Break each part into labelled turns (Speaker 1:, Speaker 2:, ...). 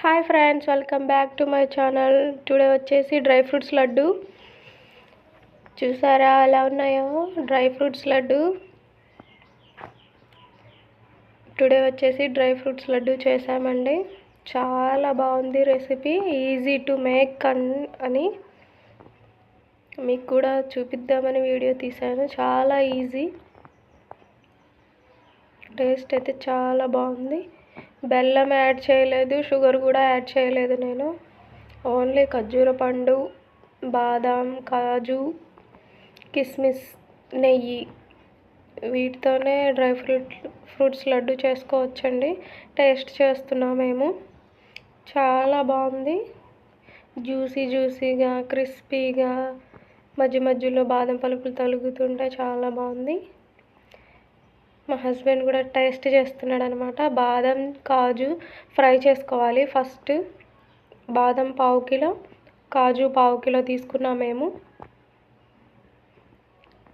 Speaker 1: Hi friends, welcome back to my channel. Today వచ్చేసి dry fruits laddu. చూసారా ఎలా ఉన్నాయో డ్రై ఫ్రూట్స్ లడ్డు. టుడే వచ్చేసి డ్రై ఫ్రూట్స్ లడ్డు చేసామండి. చాలా బాగుంది రెసిపీ, ఈజీ టు మేక్ అని మీకు కూడా చూపిద్దామని వీడియో తీశాను. చాలా ఈజీ, టేస్ట్ అయితే చాలా బాగుంది. బెల్లం యాడ్ చేయలేదు, షుగర్ కూడా యాడ్ చేయలేదు. నేను ఓన్లీ ఖర్జూర పండు, బాదాం, కాజు, కిస్మిస్, నెయ్యి వీటితోనే డ్రై ఫ్రూట్స్ లడ్డు చేసుకోవచ్చండి. టేస్ట్ చేస్తున్నాం మేము. చాలా బాగుంది, జ్యూసీగా క్రిస్పీగా, మధ్య మధ్యలో బాదం పలుకులు తలుగుతుంటే చాలా బాగుంది. మా హస్బెండ్ కూడా టేస్ట్ చేస్తున్నాడు అనమాట. బాదం, కాజు ఫ్రై చేసుకోవాలి. ఫస్ట్ బాదం పావు కిలో, కాజు పావు కిలో తీసుకున్నాం మేము.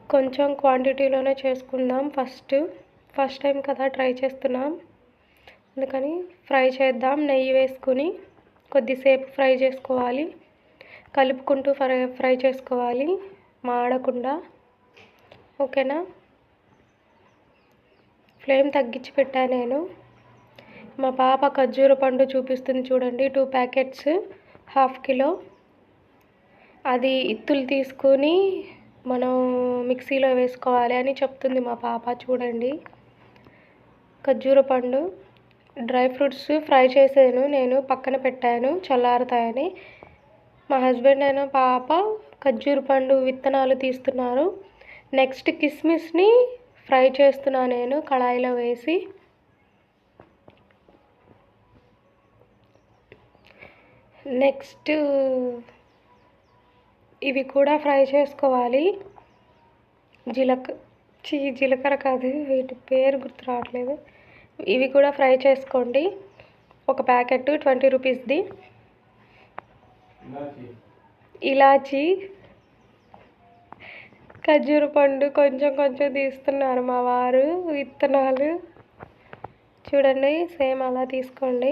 Speaker 1: కొంచెం క్వాంటిటీలోనే చేసుకుందాం. ఫస్ట్ టైం కదా ట్రై చేస్తున్నాం, అందుకని ఫ్రై చేద్దాం. నెయ్యి వేసుకుని కొద్దిసేపు ఫ్రై చేసుకోవాలి. కలుపుకుంటూ ఫ్రై చేసుకోవాలి, మాడకుండా. ఓకేనా? ఫ్లేమ్ తగ్గించి పెట్టా నేను. మా పాప ఖర్జూర పండు చూపిస్తుంది చూడండి. 2 ప్యాకెట్స్, హాఫ్ కిలో. అది ఇత్తులు తీసుకుని మనం మిక్సీలో వేసుకోవాలి అని చెప్తుంది మా పాప. చూడండి, ఖర్జూర పండు డ్రై ఫ్రూట్స్ ఫ్రై చేసాను నేను, పక్కన పెట్టాను చల్లారుతాయని. మా హస్బెండ్ అయినా పాప ఖర్జూర పండు విత్తనాలు తీస్తున్నారు. నెక్స్ట్ కిస్మిస్ని ఫ్రై చేస్తున్నా నేను కళాయిలో వేసి. నెక్స్ట్ ఇవి కూడా ఫ్రై చేసుకోవాలి. జీలకర్ర కాదు, వీటి పేరు గుర్తు రావట్లేదు. ఇవి కూడా ఫ్రై చేసుకోండి. ఒక ప్యాకెట్ 20 రూపీస్ది. ఇలాచీ, ఖర్జూర పండు కొంచెం తీస్తున్నారు మా వారు, విత్తనాలు. చూడండి, సేమ్ అలా తీసుకోండి.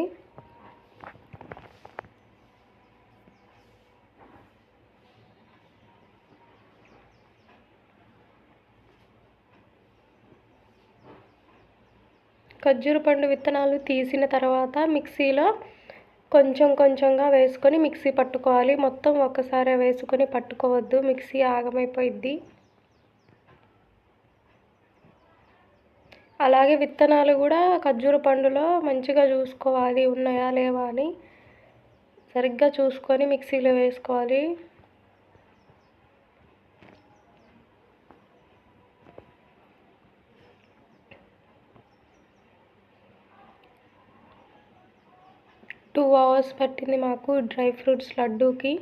Speaker 1: ఖర్జూర పండు విత్తనాలు తీసిన తర్వాత మిక్సీలో కొంచెంగా వేసుకొని మిక్సీ పట్టుకోవాలి. మొత్తం ఒక్కసారి వేసుకొని పట్టుకోవద్దు, మిక్సీ ఆగమైపోయిద్ది. అలాగే విత్తనాలు కూడా ఖర్జూర పండులో మంచిగా చూసుకోవాలి, ఉన్నాయా లేవా అని సరిగ్గా చూసుకొని మిక్సీలో వేసుకోవాలి. టూ అవర్స్ పట్టింది మాకు డ్రై ఫ్రూట్స్ లడ్డూకి.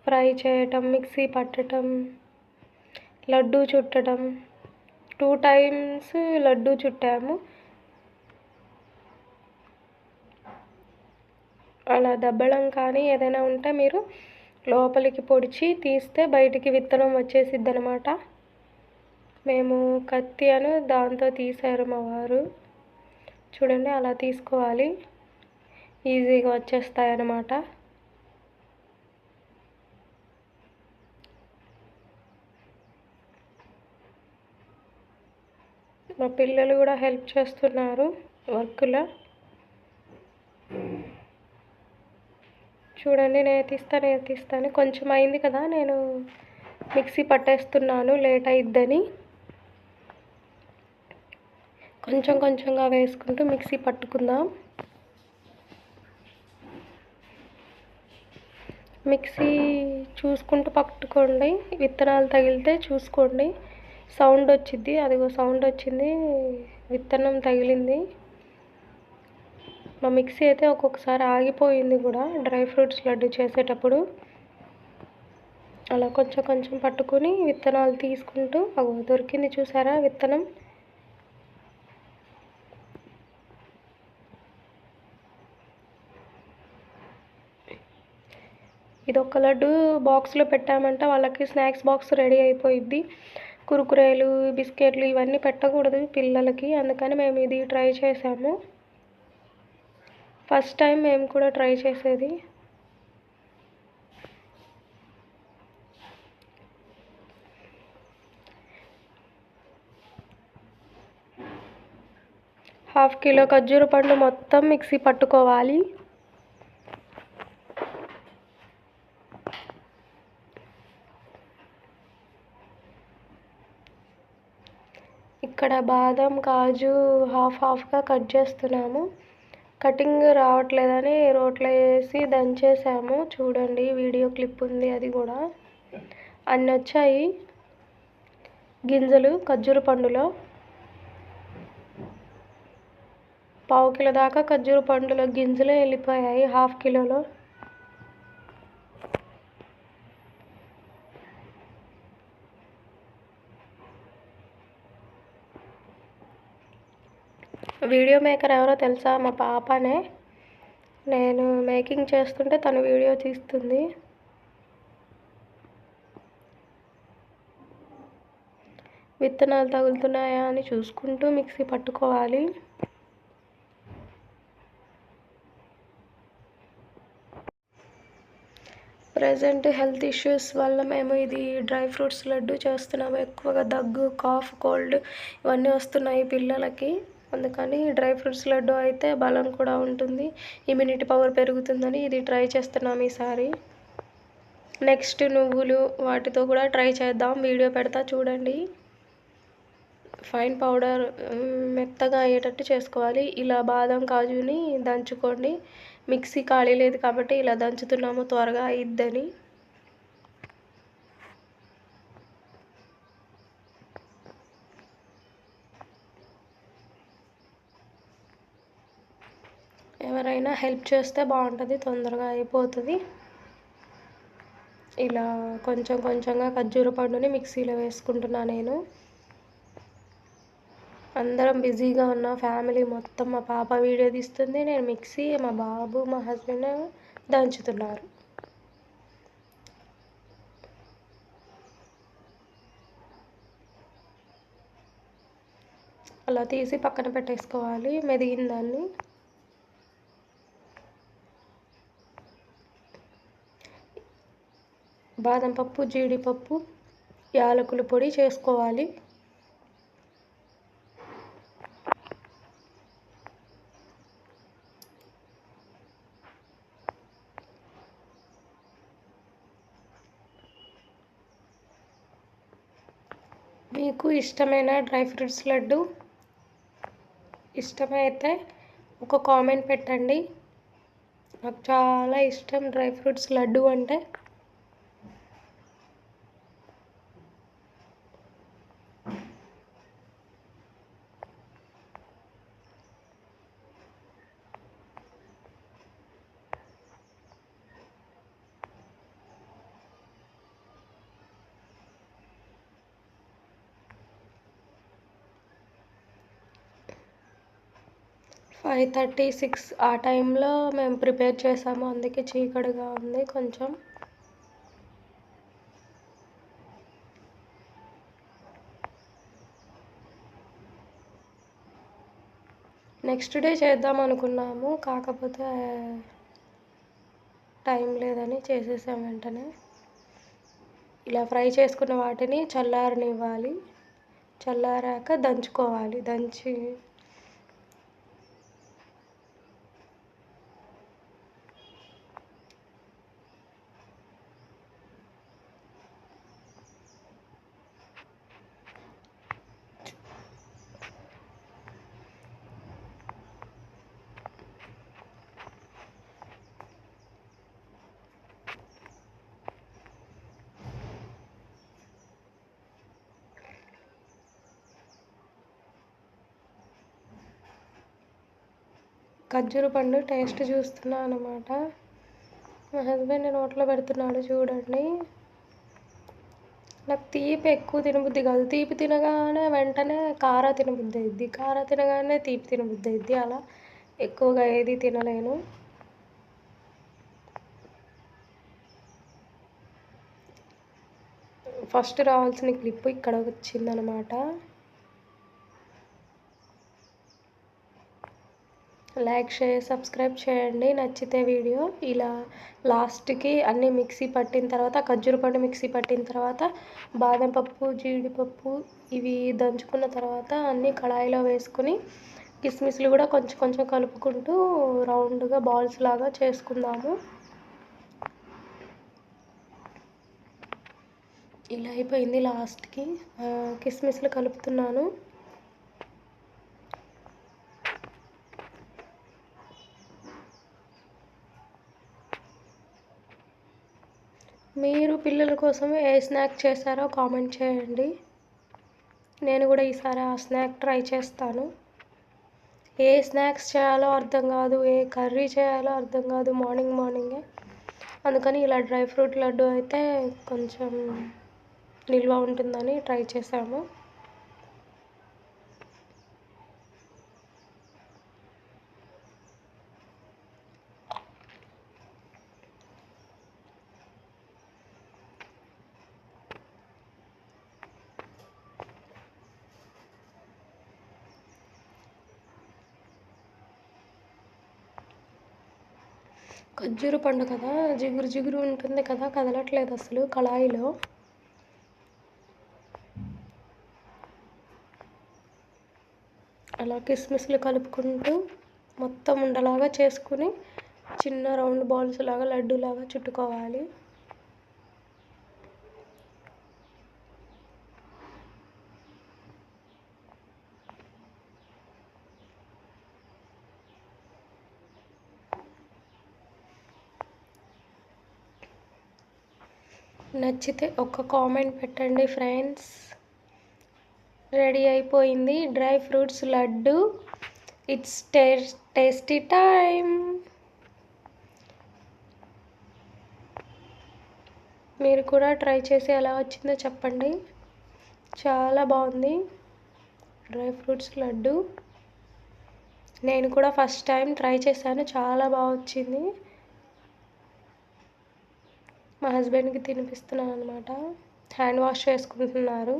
Speaker 1: ఫ్రై చేయటం, మిక్సీ పట్టడం, లడ్డూ చుట్టడం. 2 టైమ్స్ లడ్డూ చుట్టాము. అలా దబ్బడం కానీ ఏదైనా ఉంటే మీరు లోపలికి పొడిచి తీస్తే బయటికి విత్తనం వచ్చేసిద్ది అనమాట. మేము కత్తి అని దాంతో తీసారు మా వారు. చూడండి, అలా తీసుకోవాలి, ఈజీగా వచ్చేస్తాయి అన్నమాట. మా పిల్లలు కూడా హెల్ప్ చేస్తున్నారు వర్క్లో. చూడండి, నేను తీస్తాను. కొంచెం అయింది కదా, నేను మిక్సీ పట్టేస్తున్నాను, లేట్ అయిద్దని. కొంచెంగా వేసుకుంటూ మిక్సీ పట్టుకుందాం. మిక్సీ చూసుకుంటూ పట్టుకోండి, విత్తనాలు తగిలితే చూసుకోండి. సౌండ్ వచ్చింది, అదిగో సౌండ్ వచ్చింది, విత్తనం తగిలింది. మా మిక్సీ అయితే ఒక్కొక్కసారి ఆగిపోయింది కూడా డ్రై ఫ్రూట్స్ లడ్డు చేసేటప్పుడు. అలా కొంచెం పట్టుకుని విత్తనాలు తీసుకుంటూ, దొరికింది చూసారా విత్తనం. ఇదొక లడ్డు బాక్స్లో పెట్టామంటే వాళ్ళకి స్నాక్స్ బాక్స్ రెడీ అయిపోయిద్ది. కురుకురేలు, బిస్కెట్లు ఇవన్నీ పెట్టకూడదు పిల్లలకి, అందుకని మేము ఇది ట్రై చేసాము. ఫస్ట్ టైం మేము కూడా ట్రై చేసేది. హాఫ్ కిలో ఖర్జూర పండు మొత్తం మిక్సీ పట్టుకోవాలి. ఇక్కడ బాదం కాజు హాఫ్గా కట్ చేస్తున్నాము. కటింగ్ రావట్లేదని రోట్లో వేసి దంచేసాము. చూడండి, వీడియో క్లిప్ ఉంది, అది కూడా అన్నీ వచ్చాయి గింజలు ఖర్జూర పండులో. పావు కిలో దాకా ఖర్జూర పండులో గింజలే వెళ్ళిపోయాయి హాఫ్ కిలోలో. వీడియో మేకర్ ఎవరో తెలుసా? మా పాపనే. నేను మేకింగ్ చేస్తుంటే తను వీడియో తీస్తుంది. విత్తనాలు తగులుతున్నాయా అని చూసుకుంటూ మిక్సీ పట్టుకోవాలి. ప్రజెంట్ హెల్త్ ఇష్యూస్ వల్ల మేము ఇది డ్రై ఫ్రూట్స్ లడ్డు చేస్తున్నాము. ఎక్కువగా దగ్గు, కాఫ్, కోల్డ్ ఇవన్నీ వస్తున్నాయి పిల్లలకి. అందుకని డ్రై ఫ్రూట్స్ లడ్డు అయితే బలం కూడా ఉంటుంది, ఇమ్యూనిటీ పవర్ పెరుగుతుందని ఇది ట్రై చేస్తున్నాం ఈసారి. నెక్స్ట్ నువ్వులు వాటితో కూడా ట్రై చేద్దాం, వీడియో పెడతా చూడండి. ఫైన్ పౌడర్ మెత్తగా అయ్యేటట్టు చేసుకోవాలి. ఇలా బాదం కాజుని దంచుకోండి. మిక్సీ ఖాళీ లేదు కాబట్టి ఇలా దంచుతున్నాము, త్వరగా అయిద్దని. ఎవరైనా హెల్ప్ చేస్తే బాగుంటుంది, తొందరగా అయిపోతుంది. ఇలా కొంచెం కొంచెంగా ఖర్జూర పండుని మిక్సీలో వేసుకుంటున్నా నేను. అందరం బిజీగా ఉన్న ఫ్యామిలీ మొత్తం. మా పాప వీడియో తీస్తుంది, నేను మిక్సీ, మా బాబు, మా హస్బెండ్ దంచుతున్నారు. అలా తీసి పక్కన పెట్టేసుకోవాలి మెదిగిన దాన్ని. బాదం పప్పు, జీడిపప్పు, యాలకుల పొడి చేసుకోవాలి. మీకు ఇష్టమైన డ్రై ఫ్రూట్స్ లడ్డు ఇష్టమైతే ఒక కామెంట్ పెట్టండి. నాకు చాలా ఇష్టం డ్రై ఫ్రూట్స్ లడ్డు అంటే. ఫైవ్ 36 ఆ టైంలో మేము ప్రిపేర్ చేసాము, అందుకే చీకటిగా ఉంది కొంచెం. నెక్స్ట్ డే చేద్దాం అనుకున్నాము, కాకపోతే టైం లేదని చేసేసాం వెంటనే. ఇలా ఫ్రై చేసుకున్న వాటిని చల్లారనివ్వాలి. చల్లారాక దంచుకోవాలి. దంచి ఖర్జూర పండు టేస్ట్ చూస్తున్నా అనమాట. మా హస్బెండ్ నోట్లో పెడుతున్నాడు చూడండి. నాకు తీపి ఎక్కువ తినబుద్ధి కాదు. తీపి తినగానే వెంటనే కారా తినబుద్ధి అయింది, కారా తినగానే తీపి తినబుద్ధి అయింది. అలా ఎక్కువగా ఏది తినలేను. ఫస్ట్ రావాల్సిన క్లిప్ ఇక్కడ వచ్చిందనమాట. లైక్ షేర్ సబ్స్క్రైబ్ చేయండి నచ్చితే వీడియో. ఇలా లాస్ట్కి అన్నీ మిక్సీ పట్టిన తర్వాత ఖర్జూర పండు మిక్సీ పట్టిన తర్వాత బాదం పప్పు జీడిపప్పు ఇవి దంచుకున్న తర్వాత అన్నీ కళాయిలో వేసుకుని కిస్మిస్లు కూడా కొంచెం కొంచెం కలుపుకుంటూ రౌండ్గా బాల్స్ లాగా చేసుకుందాము. ఇలా అయిపోయింది. లాస్ట్కి కిస్మిస్లు కలుపుతున్నాను. మీరు పిల్లల కోసం ఏ స్నాక్ చేశారో కామెంట్ చేయండి. నేను కూడా ఈసారి ఆ స్నాక్ ట్రై చేస్తాను. ఏ స్నాక్స్ చేయాలో అర్థం కాదు, ఏ కర్రీ చేయాలో అర్థం కాదు మార్నింగే. అందుకని ఇలా డ్రై ఫ్రూట్ లడ్డు అయితే కొంచెం నిల్వ ఉంటుందని ట్రై చేశాము. ఖర్జూర పండు కదా, జిగురు జిగురు ఉంటుంది కదా, కదలట్లేదు అసలు కళాయిలో. అలా కిస్మిస్లు కలుపుకుంటూ మొత్తం ఉండలాగా చేసుకుని చిన్న రౌండ్ బాల్స్ లాగా లడ్డూలాగా చుట్టుకోవాలి. నచ్చితే ఒక కామెంట్ పెట్టండి ఫ్రెండ్స్. రెడీ అయిపోయింది dry fruits laddu. It's tasty time. మీరు కూడా ట్రై చేసి ఎలా వచ్చిందో చెప్పండి. చాలా బాగుంది డ్రై ఫ్రూట్స్ లడ్డు. నేను కూడా ఫస్ట్ టైం ట్రై చేశాను, చాలా బాగా వచ్చింది. మా హస్బెండ్కి తినిపిస్తున్నాను అనమాట. హ్యాండ్ వాష్ చేసుకుంటున్నారు,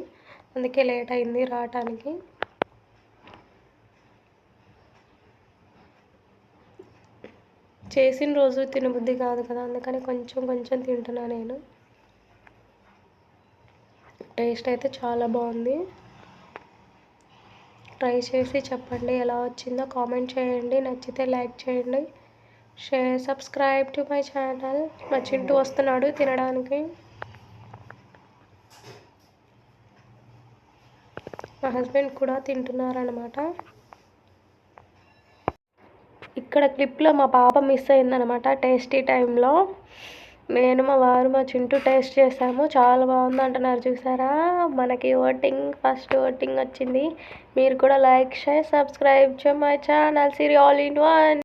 Speaker 1: అందుకే లేట్ అయింది రావటానికి. చేసిన రోజు తినబుద్ధి కాదు కదా, అందుకని కొంచెం కొంచెం తింటున్నా నేను. టేస్ట్ అయితే చాలా బాగుంది. ట్రై చేసి చెప్పండి ఎలా వచ్చిందో కామెంట్ చేయండి. నచ్చితే లైక్ చేయండి, share subscribe to my channel. మా చింటూ వస్తున్నాడు తినడానికి. మా హస్బెండ్ కూడా తింటున్నారనమాట. ఇక్కడ క్లిప్లో మా పాప మిస్ అయిందనమాట టేస్టీ టైంలో. నేను మా వారు మా చింటూ టేస్ట్ చేసాము, చాలా బాగుంది అంటున్నారు. చూసారా, మనకి ఫస్ట్ ఓటింగ్ వచ్చింది. మీరు కూడా like share subscribe to my channel Siri all in one.